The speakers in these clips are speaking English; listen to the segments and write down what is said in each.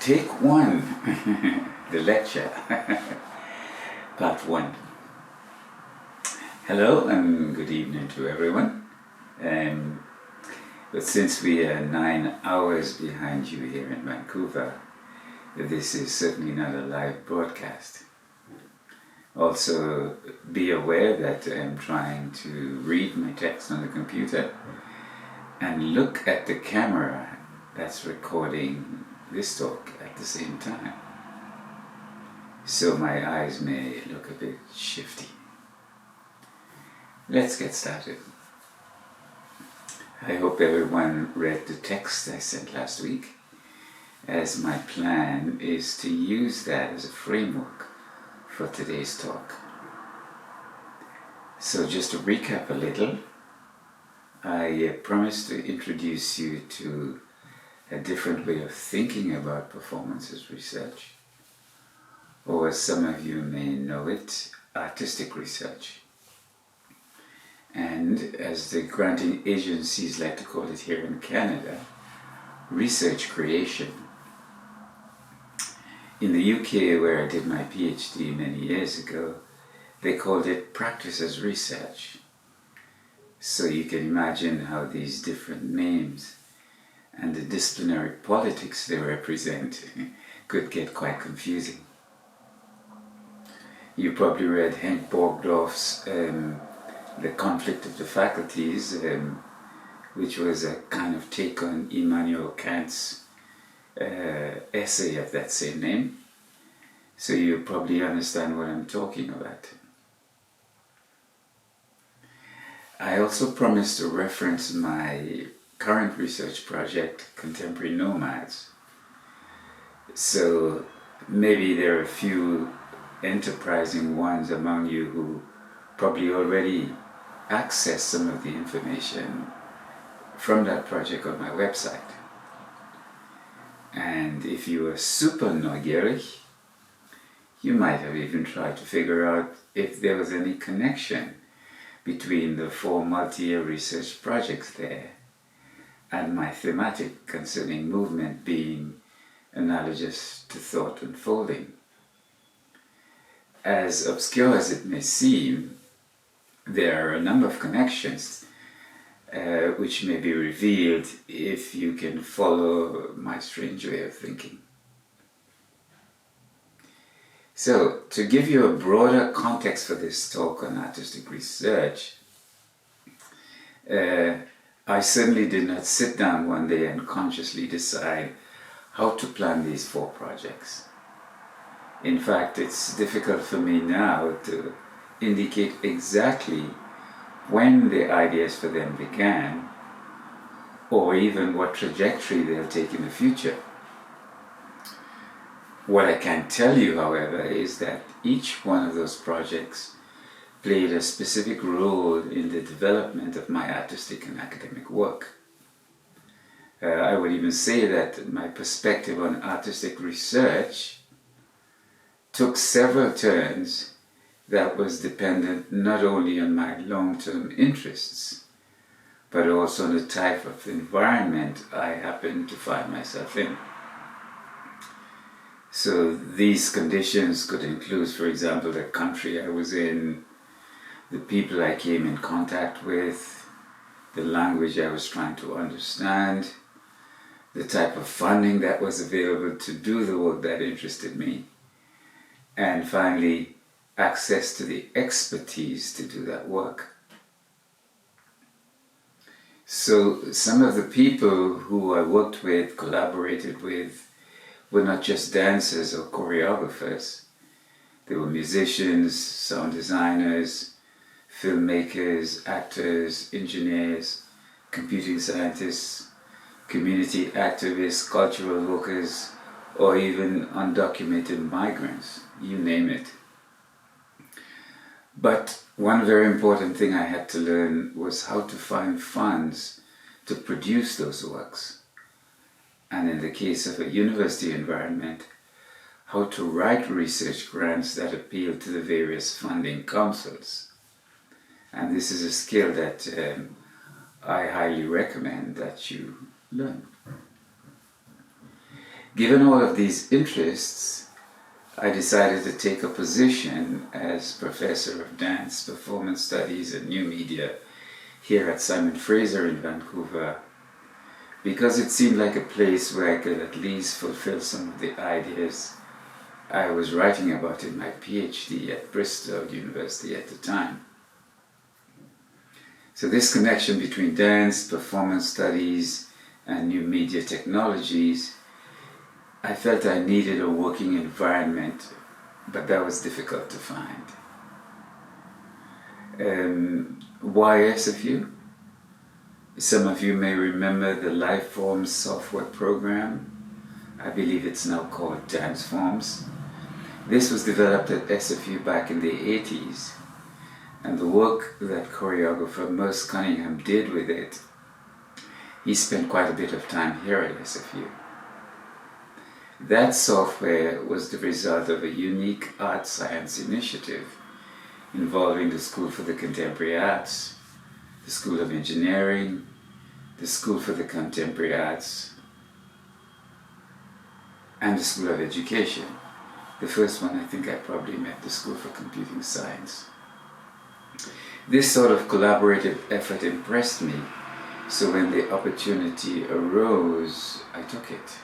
Take one, the lecture, part one. Hello and good evening to everyone. But since we are 9 hours behind you here in Vancouver, this is certainly not a live broadcast. Also, be aware that I'm trying to read my text on the computer and look at the camera that's recording this talk at the same time. So my eyes may look a bit shifty. Let's get started. I hope everyone read the text I sent last week, as my plan is to use that as a framework for today's talk. So just to recap a little, I promised to introduce you to a different way of thinking about performance-as research, or as some of you may know it, artistic research. And as the granting agencies like to call it here in Canada, research creation. In the UK, where I did my PhD many years ago, they called it practice-as research. So you can imagine how these different names and the disciplinary politics they represent could get quite confusing. You probably read Henk Borgdorf's The Conflict of the Faculties, which was a kind of take on Immanuel Kant's essay of that same name. So you probably understand what I'm talking about. I also promised to reference my current research project, Contemporary Nomads. So maybe there are a few enterprising ones among you who probably already access some of the information from that project on my website. And if you are super neugierig, you might have even tried to figure out if there was any connection between the 4 multi-year research projects there and my thematic concerning movement being analogous to thought unfolding. As obscure as it may seem, there are a number of connections which may be revealed if you can follow my strange way of thinking. So, to give you a broader context for this talk on artistic research, I certainly did not sit down one day and consciously decide how to plan these 4 projects. In fact, it's difficult for me now to indicate exactly when the ideas for them began, or even what trajectory they'll take in the future. What I can tell you, however, is that each one of those projects played a specific role in the development of my artistic and academic work. I would even say that my perspective on artistic research took several turns that was dependent not only on my long-term interests, but also on the type of environment I happened to find myself in. So these conditions could include, for example, the country I was in, the people I came in contact with, the language I was trying to understand, the type of funding that was available to do the work that interested me, and finally, access to the expertise to do that work. So some of the people who I worked with, collaborated with, were not just dancers or choreographers. They were musicians, sound designers, filmmakers, actors, engineers, computing scientists, community activists, cultural workers, or even undocumented migrants, you name it. But one very important thing I had to learn was how to find funds to produce those works. And in the case of a university environment, how to write research grants that appeal to the various funding councils. And this is a skill that I highly recommend that you learn. Given all of these interests, I decided to take a position as Professor of Dance, Performance Studies and New Media here at Simon Fraser in Vancouver, because it seemed like a place where I could at least fulfill some of the ideas I was writing about in my PhD at Bristol University at the time. So this connection between dance, performance studies, and new media technologies, I felt I needed a working environment, but that was difficult to find. Why SFU? Some of you may remember the Lifeforms software program. I believe it's now called Danceforms. This was developed at SFU back in the 80s, and the work that choreographer Merce Cunningham did with it, he spent quite a bit of time here at SFU. That software was the result of a unique art science initiative involving the School for the Contemporary Arts, the School of Engineering, the School for the Contemporary Arts, and the School of Education. The first one, I think I probably met the School for Computing Science. This sort of collaborative effort impressed me, so when the opportunity arose, I took it.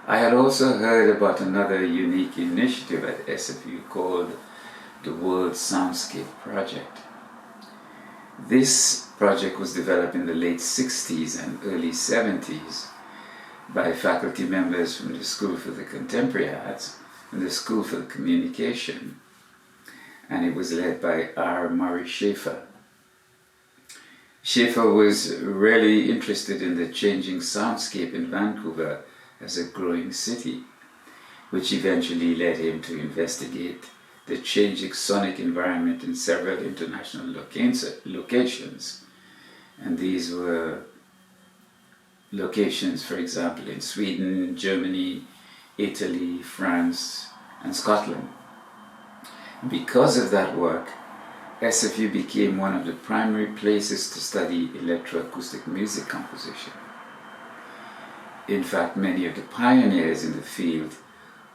I had also heard about another unique initiative at SFU called the World Soundscape Project. This project was developed in the late 60s and early 70s by faculty members from the School for the Contemporary Arts and the School for the Communication, and it was led by R. Murray Schaefer. Schaefer was really interested in the changing soundscape in Vancouver as a growing city, which eventually led him to investigate the changing sonic environment in several international locations. And these were locations, for example, in Sweden, Germany, Italy, France, and Scotland. Because of that work, SFU became one of the primary places to study electroacoustic music composition. In fact, many of the pioneers in the field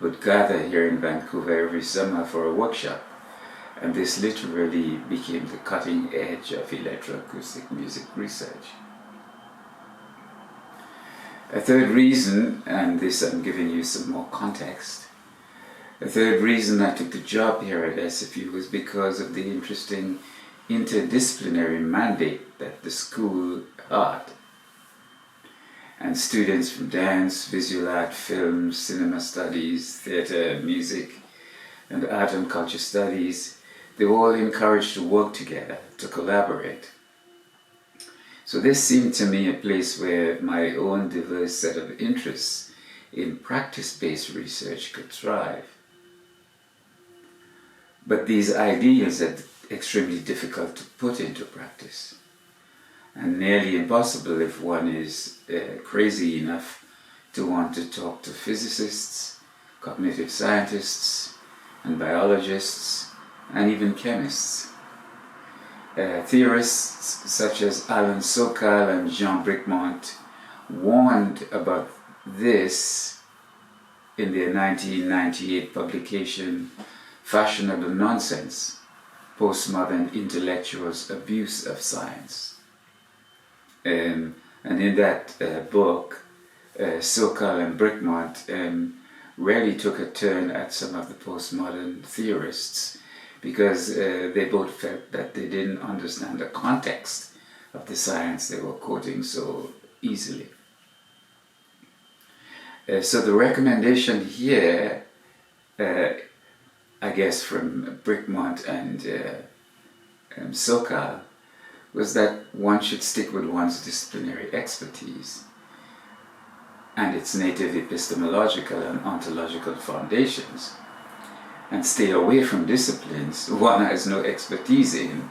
would gather here in Vancouver every summer for a workshop, and this literally became the cutting edge of electroacoustic music research. A third reason, and this I'm giving you some more context, a third reason I took the job here at SFU was because of the interesting interdisciplinary mandate that the school had. And students from dance, visual art, film, cinema studies, theatre, music, and art and culture studies, they were all encouraged to work together, to collaborate. So this seemed to me a place where my own diverse set of interests in practice-based research could thrive. But these ideas are extremely difficult to put into practice, and nearly impossible if one is crazy enough to want to talk to physicists, cognitive scientists, and biologists, and even chemists. Theorists such as Alan Sokal and Jean Bricmont warned about this in their 1998 publication, Fashionable Nonsense, Postmodern Intellectuals' Abuse of Science. And in that book, Sokal and Bricmont really took a turn at some of the postmodern theorists because they both felt that they didn't understand the context of the science they were quoting so easily. So the recommendation here, I guess from Bricmont and Sokal, was that one should stick with one's disciplinary expertise and its native epistemological and ontological foundations, and stay away from disciplines one has no expertise in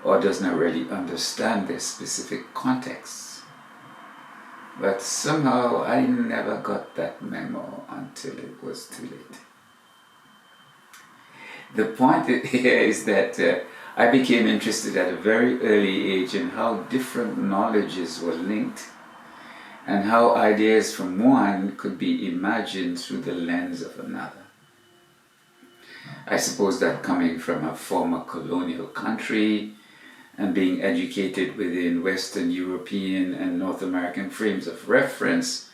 or does not really understand their specific contexts. But somehow I never got that memo until it was too late. The point here is that I became interested at a very early age in how different knowledges were linked and how ideas from one could be imagined through the lens of another. I suppose that coming from a former colonial country and being educated within Western European and North American frames of reference,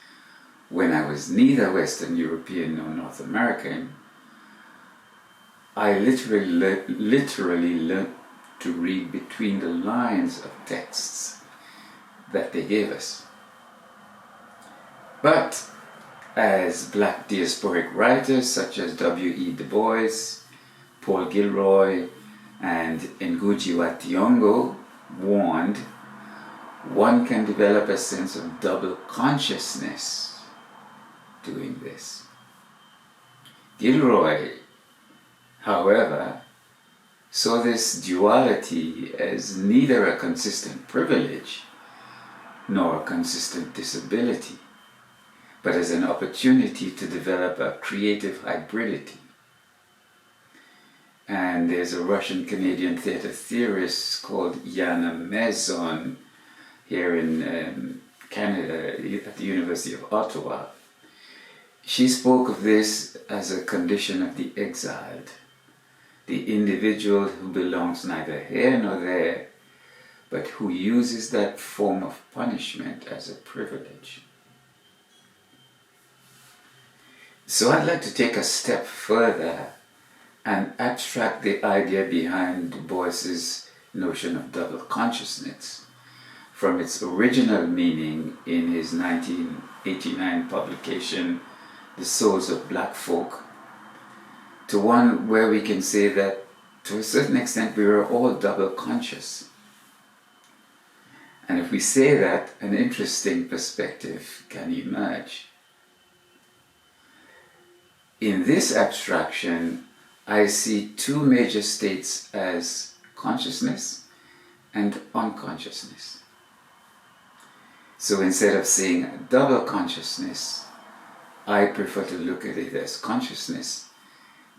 when I was neither Western European nor North American, I literally learned to read between the lines of texts that they gave us. But as Black diasporic writers such as W.E. Du Bois, Paul Gilroy, and Ngugi wa Thiong'o warned, one can develop a sense of double consciousness doing this. Gilroy, however, saw this duality as neither a consistent privilege nor a consistent disability, but as an opportunity to develop a creative hybridity. And there's a Russian-Canadian theater theorist called Yana Maison here in Canada at the University of Ottawa. She spoke of this as a condition of the exiled, the individual who belongs neither here nor there, but who uses that form of punishment as a privilege. So I'd like to take a step further and abstract the idea behind Du Bois's notion of double consciousness from its original meaning in his 1989 publication, The Souls of Black Folk, to one where we can say that to a certain extent we are all double conscious. And if we say that, an interesting perspective can emerge. In this abstraction, I see two major states as consciousness and unconsciousness. So instead of saying double consciousness, I prefer to look at it as consciousness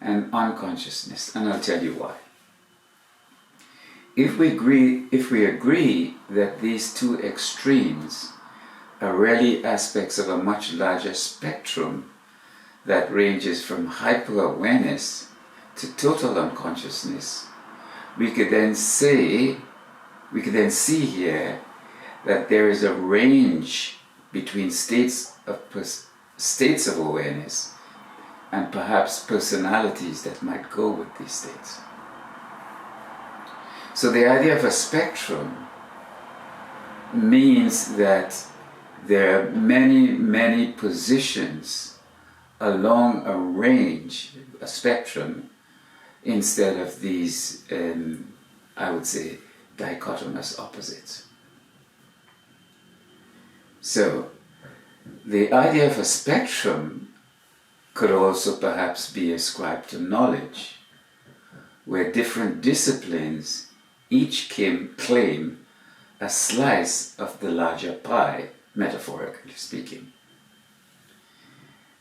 and unconsciousness, and I'll tell you why. If we agree that these two extremes are really aspects of a much larger spectrum that ranges from hyper-awareness to total unconsciousness, we could then see here that there is a range between states of awareness and perhaps personalities that might go with these states. So the idea of a spectrum means that there are many, many positions along a range, a spectrum, instead of these, I would say, dichotomous opposites. So, the idea of a spectrum could also perhaps be ascribed to knowledge, where different disciplines each claim a slice of the larger pie, metaphorically speaking.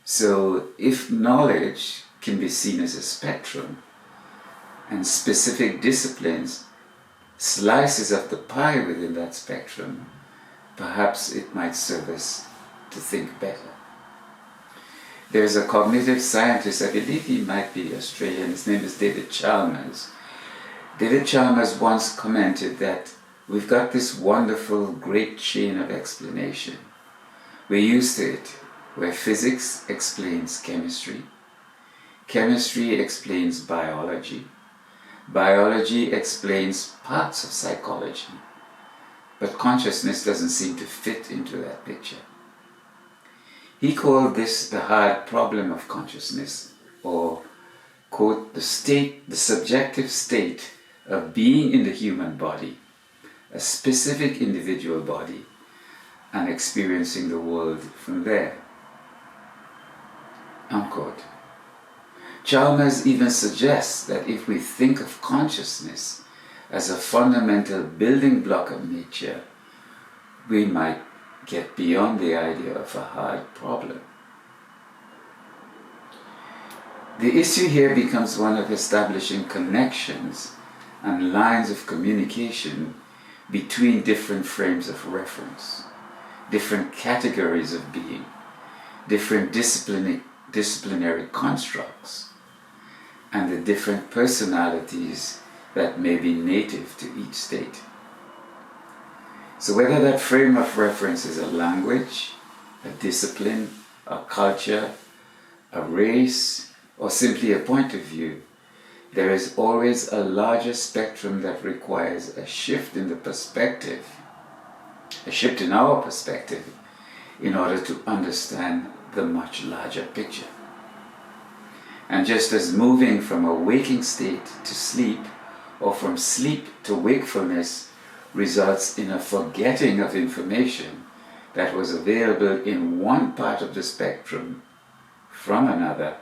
So if knowledge can be seen as a spectrum, and specific disciplines, slices of the pie within that spectrum, perhaps it might serve us to think better. There's a cognitive scientist, I believe he might be Australian, his name is David Chalmers. David Chalmers once commented that we've got this wonderful great chain of explanation. We're used to it, where physics explains chemistry, chemistry explains biology, biology explains parts of psychology, but consciousness doesn't seem to fit into that picture. He called this the hard problem of consciousness, or, quote, the subjective state of being in the human body, a specific individual body, and experiencing the world from there, unquote. Chalmers even suggests that if we think of consciousness as a fundamental building block of nature, we might get beyond the idea of a hard problem. The issue here becomes one of establishing connections and lines of communication between different frames of reference, different categories of being, different disciplinary constructs, and the different personalities that may be native to each state. So whether that frame of reference is a language, a discipline, a culture, a race, or simply a point of view, there is always a larger spectrum that requires a shift in the perspective, a shift in our perspective, in order to understand the much larger picture. And just as moving from a waking state to sleep, or from sleep to wakefulness, results in a forgetting of information that was available in one part of the spectrum from another,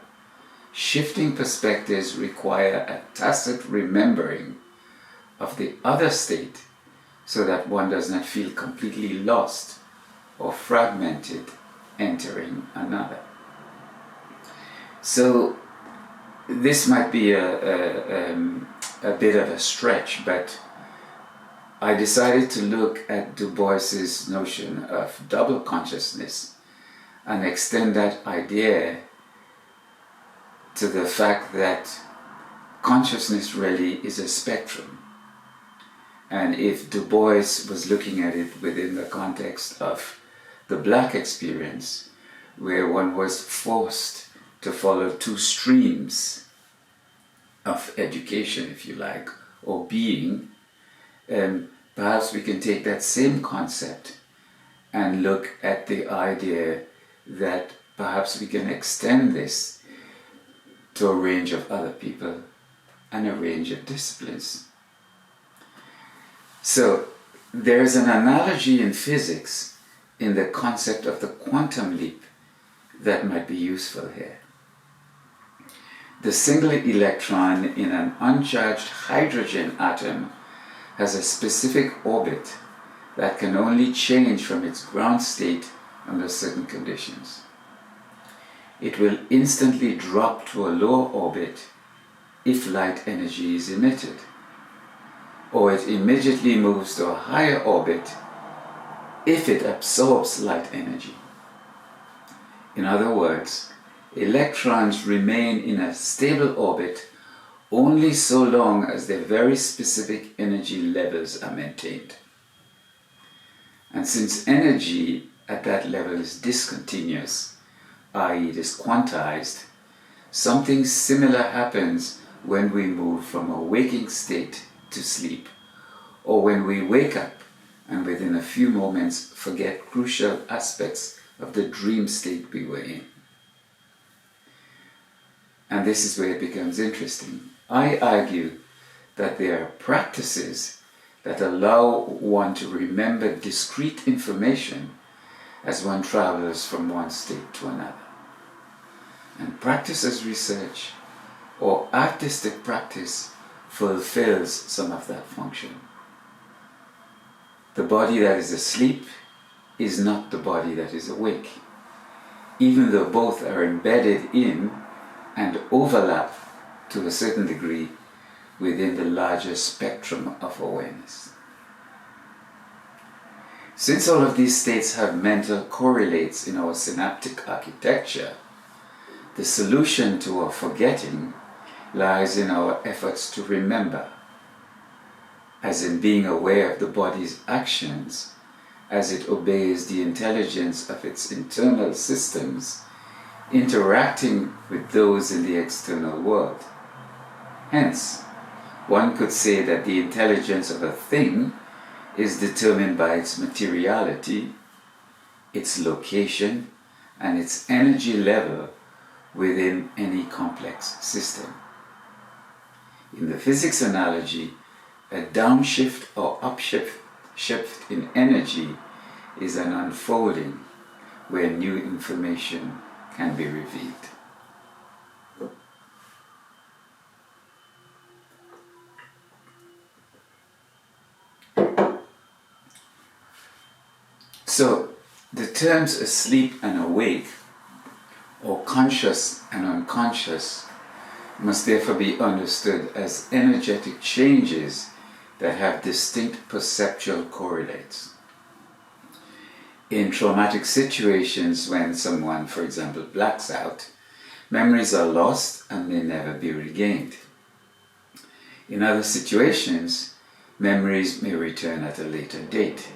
shifting perspectives require a tacit remembering of the other state so that one does not feel completely lost or fragmented entering another. So this might be a bit of a stretch, but I decided to look at Du Bois's notion of double consciousness and extend that idea to the fact that consciousness really is a spectrum. And if Du Bois was looking at it within the context of the Black experience, where one was forced to follow two streams of education, if you like, or being, perhaps we can take that same concept and look at the idea that perhaps we can extend this to a range of other people and a range of disciplines. So there's an analogy in physics in the concept of the quantum leap that might be useful here. The single electron in an uncharged hydrogen atom has a specific orbit that can only change from its ground state under certain conditions. It will instantly drop to a lower orbit if light energy is emitted, or it immediately moves to a higher orbit if it absorbs light energy. In other words, electrons remain in a stable orbit only so long as their very specific energy levels are maintained. And since energy at that level is discontinuous, i.e. it is quantized, something similar happens when we move from a waking state to sleep, or when we wake up and within a few moments forget crucial aspects of the dream state we were in. And this is where it becomes interesting. I argue that there are practices that allow one to remember discrete information as one travels from one state to another. And practice-as-research or artistic practice fulfills some of that function. The body that is asleep is not the body that is awake, even though both are embedded in and overlap to a certain degree within the larger spectrum of awareness. Since all of these states have mental correlates in our synaptic architecture, the solution to our forgetting lies in our efforts to remember, as in being aware of the body's actions as it obeys the intelligence of its internal systems, interacting with those in the external world. Hence, one could say that the intelligence of a thing is determined by its materiality, its location, and its energy level within any complex system. In the physics analogy, a downshift or upshift in energy is an unfolding where new information can be revealed. So, the terms asleep and awake, or conscious and unconscious, must therefore be understood as energetic changes that have distinct perceptual correlates. In traumatic situations, when someone, for example, blacks out, memories are lost and may never be regained. In other situations, memories may return at a later date.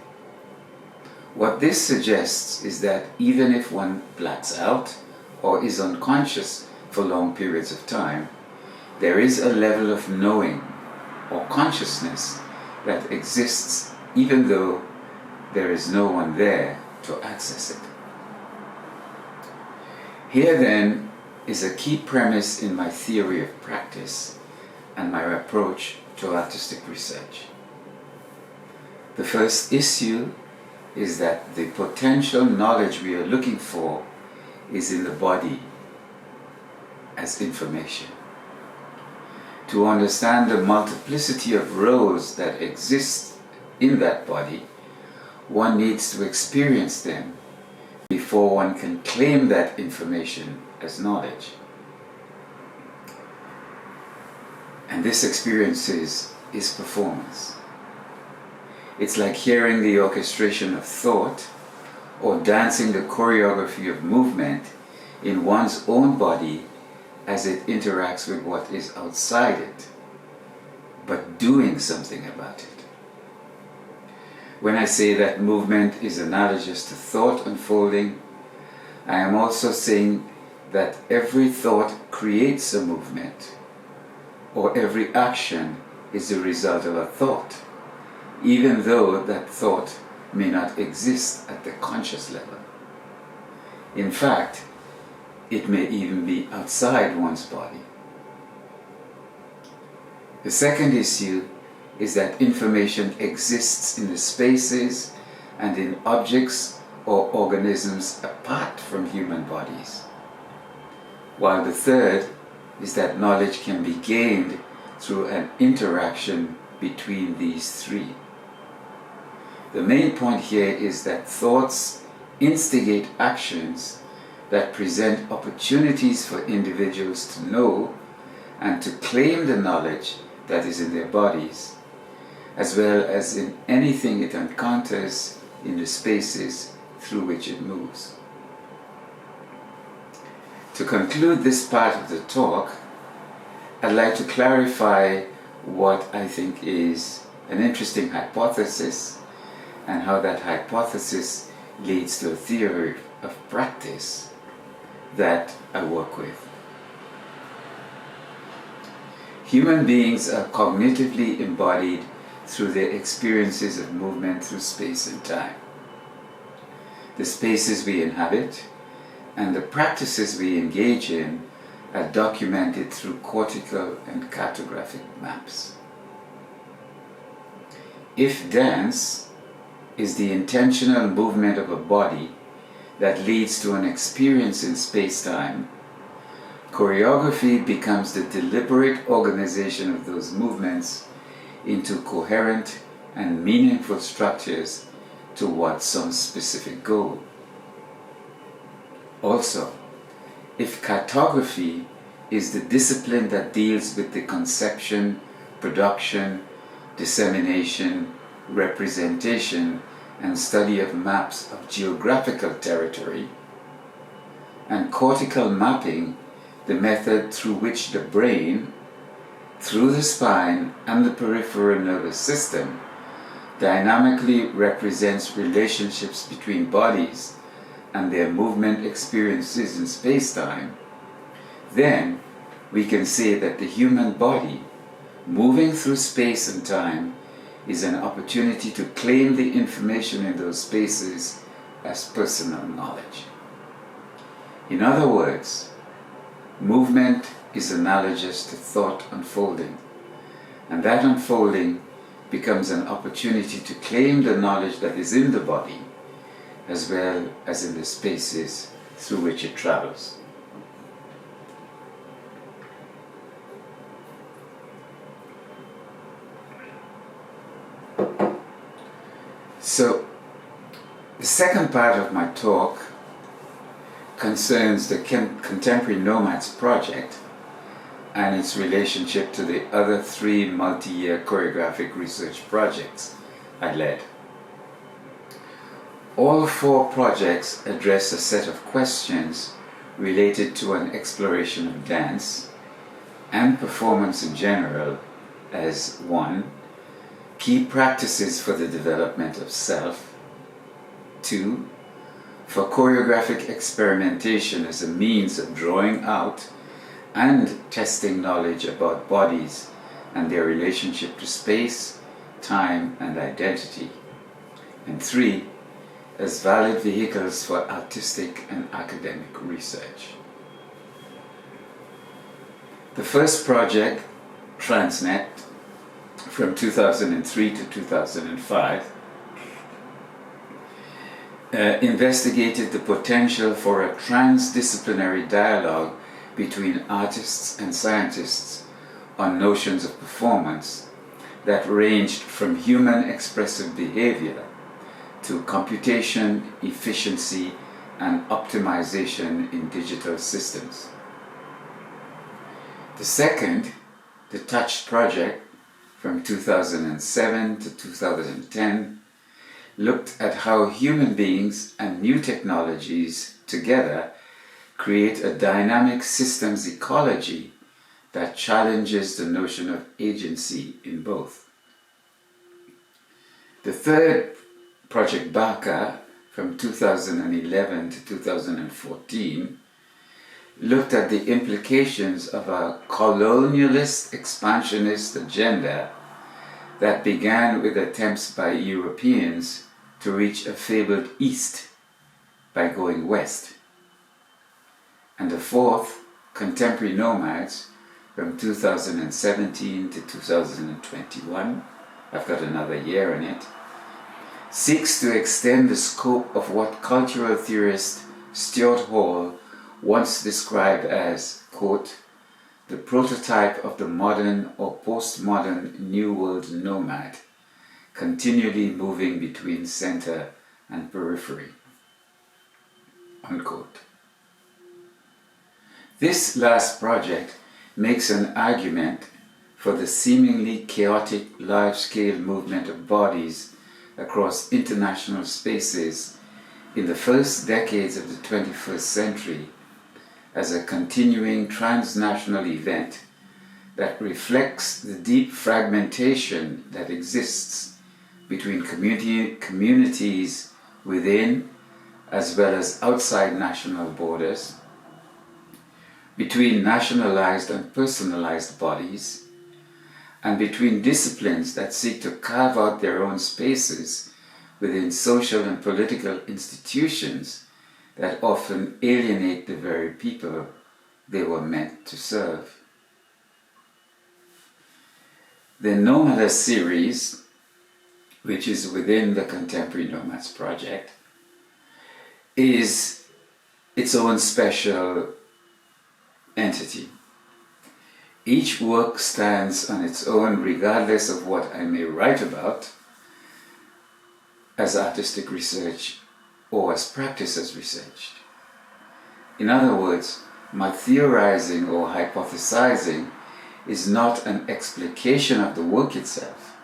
What this suggests is that even if one blacks out or is unconscious for long periods of time, there is a level of knowing or consciousness that exists even though there is no one there to access it. Here then is a key premise in my theory of practice and my approach to artistic research. The first issue is that the potential knowledge we are looking for is in the body as information. To understand the multiplicity of roles that exist in that body, one needs to experience them before one can claim that information as knowledge. And this experience is performance. It's like hearing the orchestration of thought or dancing the choreography of movement in one's own body as it interacts with what is outside it, but doing something about it. When I say that movement is analogous to thought unfolding, I am also saying that every thought creates a movement, or every action is the result of a thought, even though that thought may not exist at the conscious level. In fact, it may even be outside one's body. The second issue is that information exists in the spaces and in objects or organisms apart from human bodies. While the third is that knowledge can be gained through an interaction between these three. The main point here is that thoughts instigate actions that present opportunities for individuals to know and to claim the knowledge that is in their bodies, as well as in anything it encounters in the spaces through which it moves. To conclude this part of the talk, I'd like to clarify what I think is an interesting hypothesis and how that hypothesis leads to a theory of practice that I work with. Human beings are cognitively embodied through their experiences of movement through space and time. The spaces we inhabit and the practices we engage in are documented through cortical and cartographic maps. If dance is the intentional movement of a body that leads to an experience in space-time, choreography becomes the deliberate organization of those movements into coherent and meaningful structures towards some specific goal. Also, if cartography is the discipline that deals with the conception, production, dissemination, representation, and study of maps of geographical territory, and cortical mapping, the method through which the brain, through the spine and the peripheral nervous system, dynamically represents relationships between bodies and their movement experiences in space-time, then we can say that the human body, moving through space and time, is an opportunity to claim the information in those spaces as personal knowledge. In other words, movement is analogous to thought unfolding, and that unfolding becomes an opportunity to claim the knowledge that is in the body, as well as in the spaces through which it travels. So, the second part of my talk concerns the Contemporary Nomads project and its relationship to the other three multi-year choreographic research projects I led. All 4 projects address a set of questions related to an exploration of dance and performance in general as 1. Key practices for the development of self. 2. For choreographic experimentation as a means of drawing out and testing knowledge about bodies and their relationship to space, time, and identity. And 3. As valid vehicles for artistic and academic research. The first project, Transnet, from 2003 to 2005, investigated the potential for a transdisciplinary dialogue between artists and scientists on notions of performance that ranged from human expressive behavior to computation, efficiency, and optimization in digital systems. The second, the Touch project, from 2007 to 2010, looked at how human beings and new technologies together create a dynamic systems ecology that challenges the notion of agency in both. The third, Project Barca, from 2011 to 2014, looked at the implications of a colonialist expansionist agenda that began with attempts by Europeans to reach a fabled East by going west. And the fourth, Contemporary Nomads, from 2017 to 2021, I've got another year in it, seeks to extend the scope of what cultural theorist Stuart Hall once described as, quote, the prototype of the modern or postmodern New World nomad, continually moving between center and periphery, unquote. This last project makes an argument for the seemingly chaotic large-scale movement of bodies across international spaces in the first decades of the 21st century as a continuing transnational event that reflects the deep fragmentation that exists between communities within as well as outside national borders, between nationalized and personalized bodies, and between disciplines that seek to carve out their own spaces within social and political institutions that often alienate the very people they were meant to serve. The Nomads series, which is within the Contemporary Nomads project, is its own special entity. Each work stands on its own regardless of what I may write about as artistic research or as practice as research. In other words, my theorizing or hypothesizing is not an explication of the work itself,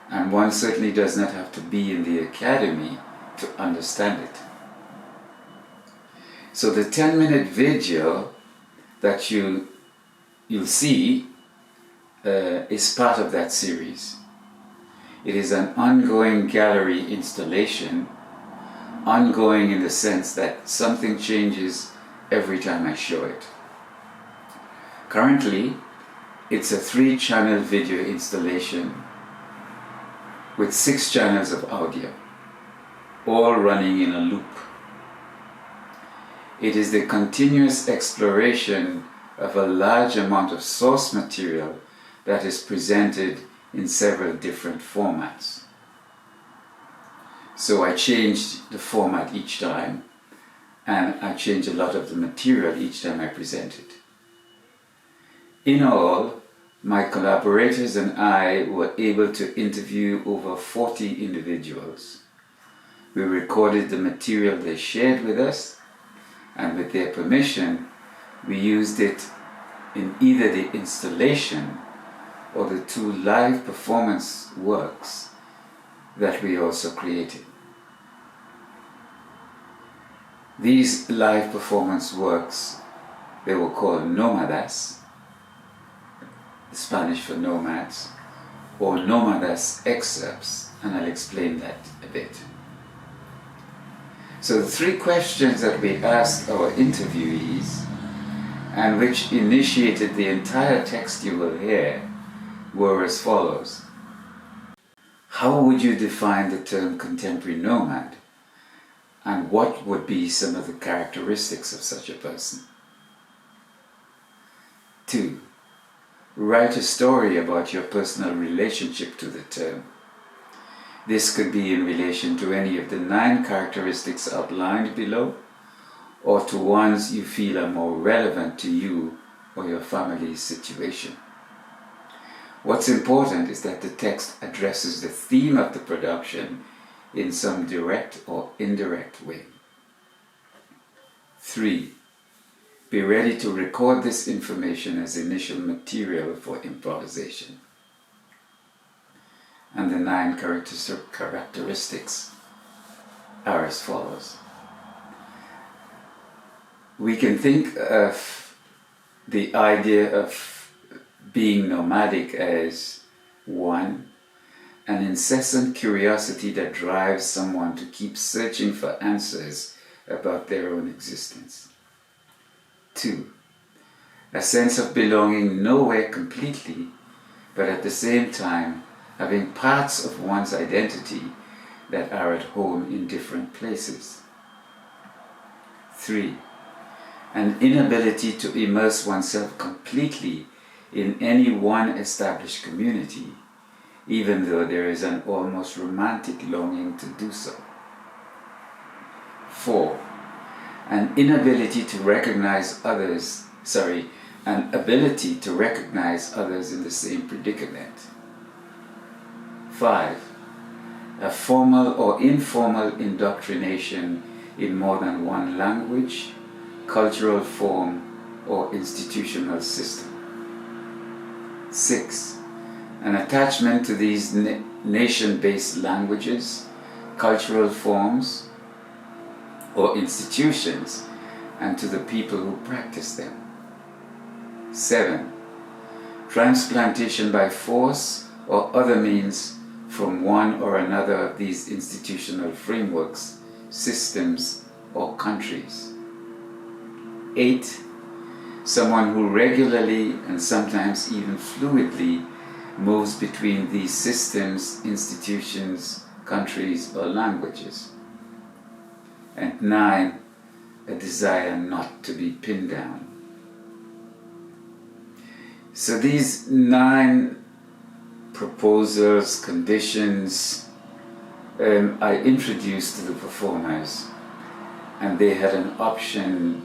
and one certainly does not have to be in the academy to understand it. So the 10-minute video that you'll see is part of that series. It is an ongoing gallery installation, ongoing in the sense that something changes every time I show it. Currently, it's a 3-channel video installation with 6 channels of audio, all running in a loop. It is the continuous exploration of a large amount of source material that is presented in several different formats. So I changed the format each time, and I changed a lot of the material each time I present it. In all, my collaborators and I were able to interview over 40 individuals. We recorded the material they shared with us, and with their permission, we used it in either the installation or the 2 live performance works that we also created. These live performance works, they were called nomadas, Spanish for nomads, or nomadas excerpts, and I'll explain that a bit. So the three questions that we asked our interviewees, and which initiated the entire text you will hear, were as follows. How would you define the term contemporary nomad? And what would be some of the characteristics of such a person? 2. Write a story about your personal relationship to the term. This could be in relation to any of the 9 characteristics outlined below, or to ones you feel are more relevant to you or your family's situation. What's important is that the text addresses the theme of the production in some direct or indirect way. 3. Be ready to record this information as initial material for improvisation. And the 9 characteristics are as follows. We can think of the idea of being nomadic as 1. An incessant curiosity that drives someone to keep searching for answers about their own existence. 2. A sense of belonging nowhere completely, but at the same time having parts of one's identity that are at home in different places. 3. An inability to immerse oneself completely in any one established community, even though there is an almost romantic longing to do so. 4. An ability to recognize others in the same predicament. 5. A formal or informal indoctrination in more than one language, cultural form, or institutional system. 6. An attachment to these nation-based languages, cultural forms, or institutions, and to the people who practice them. 7. Transplantation by force or other means from one or another of these institutional frameworks, systems, or countries. 8. Someone who regularly and sometimes even fluidly moves between these systems, institutions, countries, or languages. And 9. A desire not to be pinned down. So these 9 proposals, conditions, I introduced to the performers, and they had an option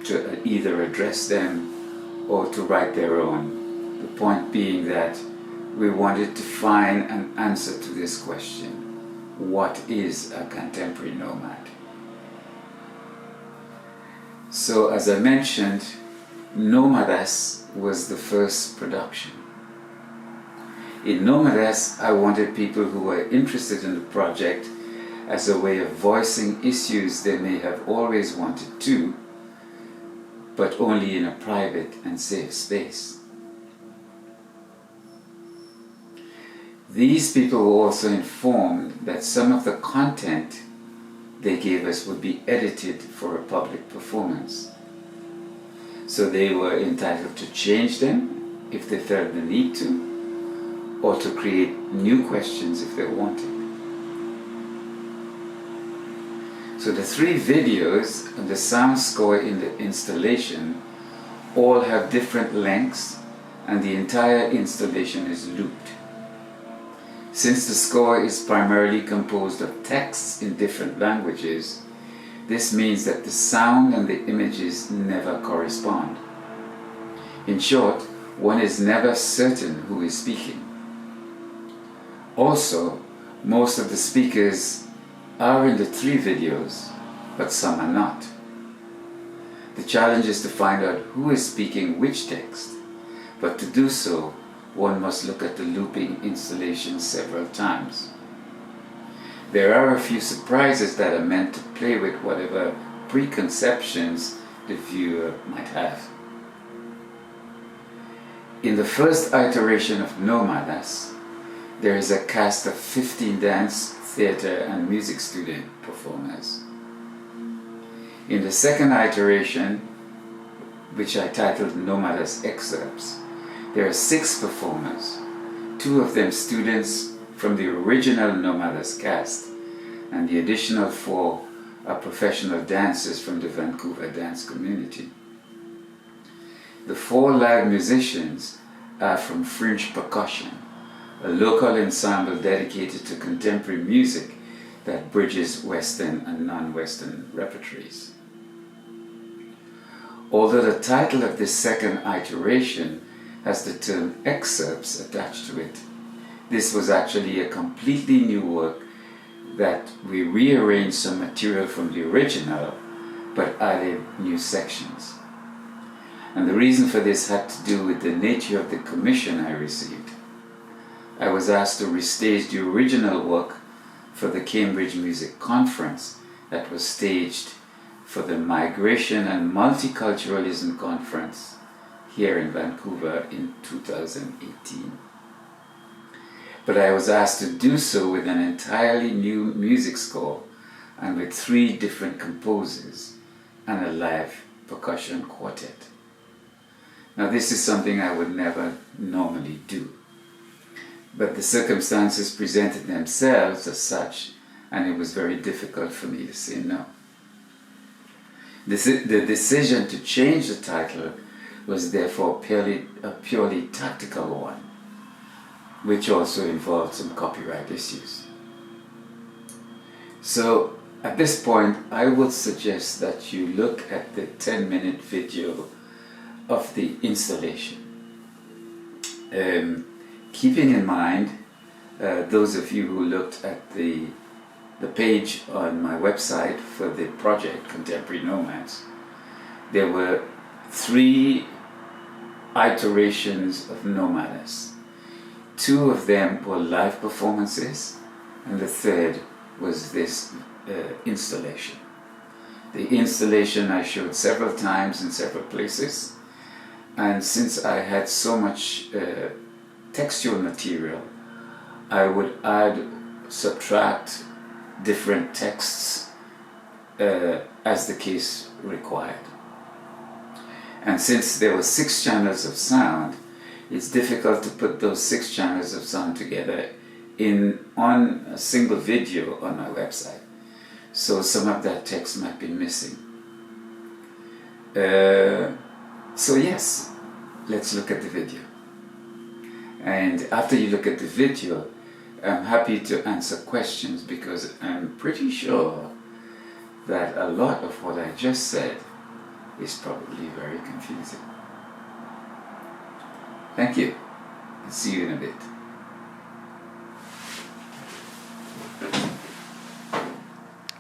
to either address them or to write their own. The point being that we wanted to find an answer to this question: what is a contemporary nomad? So, as I mentioned, Nomadas was the first production. In Nomadas, I wanted people who were interested in the project as a way of voicing issues they may have always wanted to, but only in a private and safe space. These people were also informed that some of the content they gave us would be edited for a public performance. So they were entitled to change them if they felt the need to, or to create new questions if they wanted. So the 3 videos and the sound score in the installation all have different lengths, and the entire installation is looped. Since the score is primarily composed of texts in different languages, this means that the sound and the images never correspond. In short, one is never certain who is speaking. Also, most of the speakers are in the 3 videos, but some are not. The challenge is to find out who is speaking which text, but to do so, one must look at the looping installation several times. There are a few surprises that are meant to play with whatever preconceptions the viewer might have. In the first iteration of Nomads, there is a cast of 15 dance, theater, and music student performers. In the second iteration, which I titled Nomads Excerpts, there are 6 performers, 2 of them students from the original Nomads cast, and the additional 4 are professional dancers from the Vancouver dance community. The 4 live musicians are from Fringe Percussion, a local ensemble dedicated to contemporary music that bridges Western and non-Western repertories. Although the title of this second iteration has the term excerpts attached to it, this was actually a completely new work that we rearranged some material from the original but added new sections. And the reason for this had to do with the nature of the commission I received. I was asked to restage the original work for the Cambridge Music Conference that was staged for the Migration and Multiculturalism Conference here in Vancouver in 2018. But I was asked to do so with an entirely new music score and with 3 different composers and a live percussion quartet. Now this is something I would never normally do, but the circumstances presented themselves as such, and it was very difficult for me to say no. The decision to change the title was therefore a purely tactical one, which also involved some copyright issues. So at this point, I would suggest that you look at the 10-minute video of the installation. Keeping in mind, those of you who looked at the page on my website for the project Contemporary Nomads, there were 3 iterations of Nomads. 2 of them were live performances, and the 3rd was this installation. The installation I showed several times in several places, and since I had so much textual material, I would add, subtract different texts as the case required. And since there were 6 channels of sound, it's difficult to put those 6 channels of sound together on a single video on my website. So some of that text might be missing. So yes, let's look at the video. And after you look at the video, I'm happy to answer questions, because I'm pretty sure that a lot of what I just said is probably very confusing. Thank you, and see you in a bit.